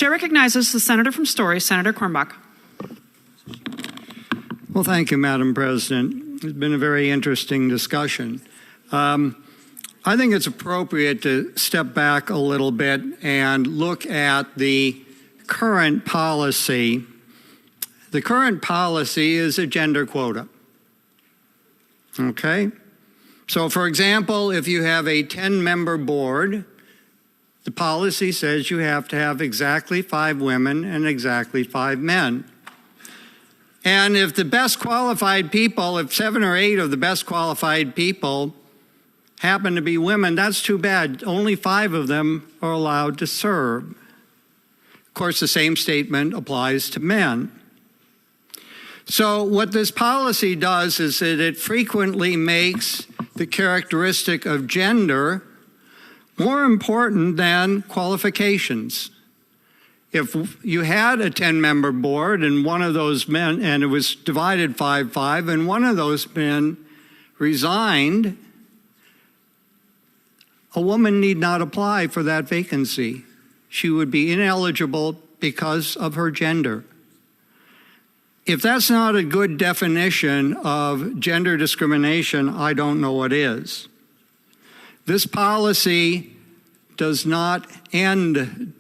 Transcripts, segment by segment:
Chair recognizes the senator from Story, Senator Quirmbach. Well, thank you, Madam President. It's been a very interesting discussion. I think it's appropriate to step back a little bit and look at the current policy. The current policy is a gender quota. Okay? So, for example, if you have a 10-member board, the policy says you have to have exactly 5 women and exactly 5 men. And if the best qualified people, if 7 or 8 of the best qualified people happen to be women, that's too bad. Only 5 of them are allowed to serve. Of course, the same statement applies to men. So what this policy does is that it frequently makes the characteristic of gender more important than qualifications. If you had a 10-member board and one of those men, and it was divided 5-5, and one of those men resigned, a woman need not apply for that vacancy. She would be ineligible because of her gender. If that's not a good definition of gender discrimination, I don't know what is. This policy does not end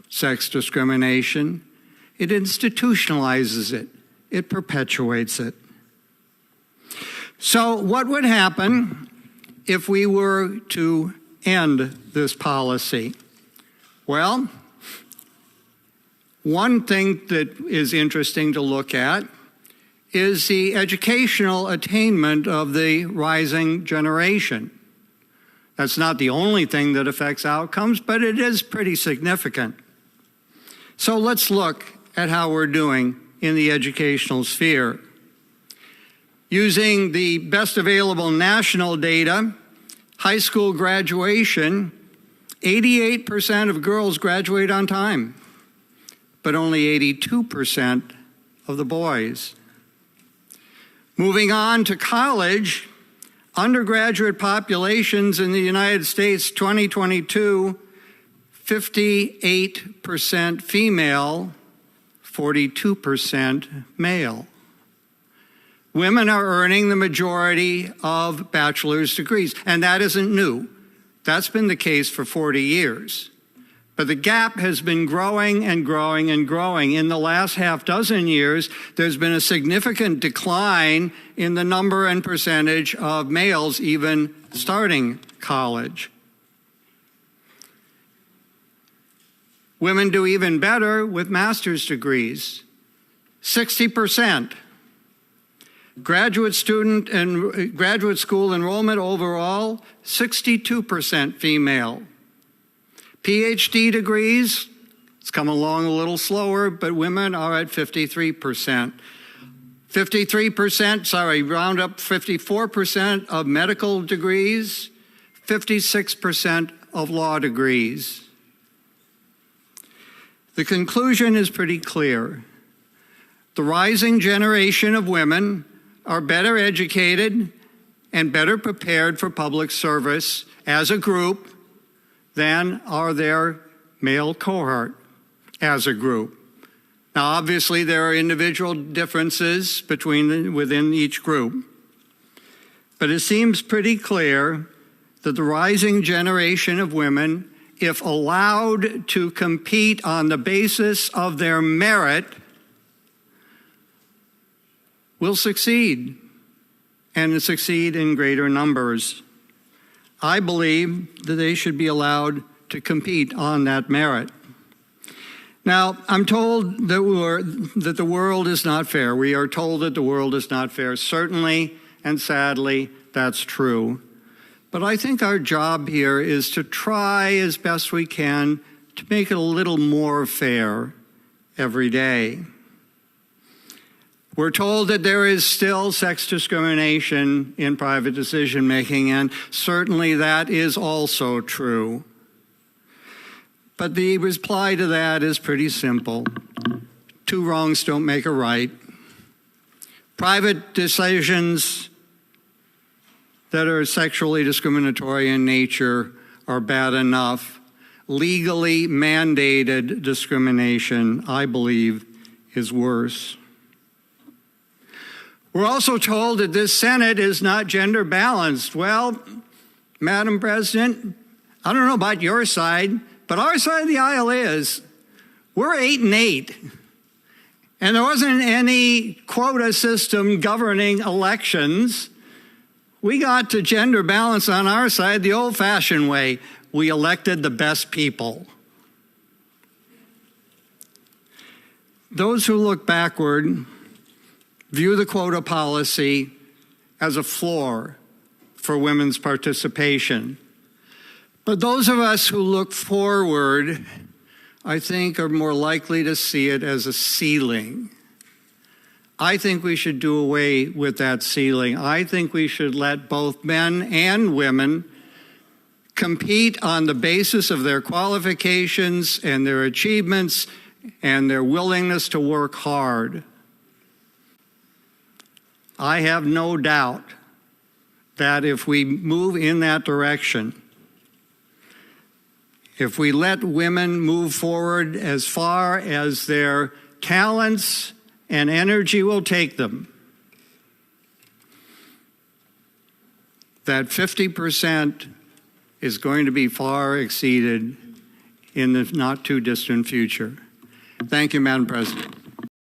sex discrimination. It institutionalizes it. It perpetuates it. So what would happen if we were to end this policy? Well, one thing that is interesting to look at is the educational attainment of the rising generation. That's not the only thing that affects outcomes, but it is pretty significant. So let's look at how we're doing in the educational sphere. Using the best available national data, high school graduation, 88% of girls graduate on time, but only 82% of the boys. Moving on to college, undergraduate populations in the United States 2022, 58% female, 42% male. Women are earning the majority of bachelor's degrees, and that isn't new. That's been the case for 40 years. But the gap has been growing and growing and growing. In the last half dozen years, there's been a significant decline in the number and percentage of males even starting college. Women do even better with master's degrees, 60%. Graduate student and graduate school enrollment overall, 62% female. PhD degrees, it's come along a little slower, but women are at 53%. 53%, round up 54% of medical degrees, 56% of law degrees. The conclusion is pretty clear. The rising generation of women are better educated and better prepared for public service as a group than are their male cohort as a group. Now, obviously, there are individual differences within each group, but it seems pretty clear that the rising generation of women, if allowed to compete on the basis of their merit, will succeed, and succeed in greater numbers. I believe that they should be allowed to compete on that merit. Now, I'm told that the world is not fair. We are told that the world is not fair. Certainly and sadly, that's true. But I think our job here is to try as best we can to make it a little more fair every day. We're told that there is still sex discrimination in private decision-making, and certainly that is also true. But the reply to that is pretty simple. 2 wrongs don't make a right. Private decisions that are sexually discriminatory in nature are bad enough. legally mandated discrimination, I believe, is worse. We're also told that this Senate is not gender balanced. Well, Madam President, I don't know about your side, but our side of the aisle is. We're 8-8. And there wasn't any quota system governing elections. We got to gender balance on our side the old-fashioned way. We elected the best people. Those who look backward view the quota policy as a floor for women's participation. But those of us who look forward, I think, are more likely to see it as a ceiling. I think we should do away with that ceiling. I think we should let both men and women compete on the basis of their qualifications and their achievements and their willingness to work hard. I have no doubt that if we move in that direction, if we let women move forward as far as their talents and energy will take them, that 50% is going to be far exceeded in the not too distant future. Thank you, Madam President.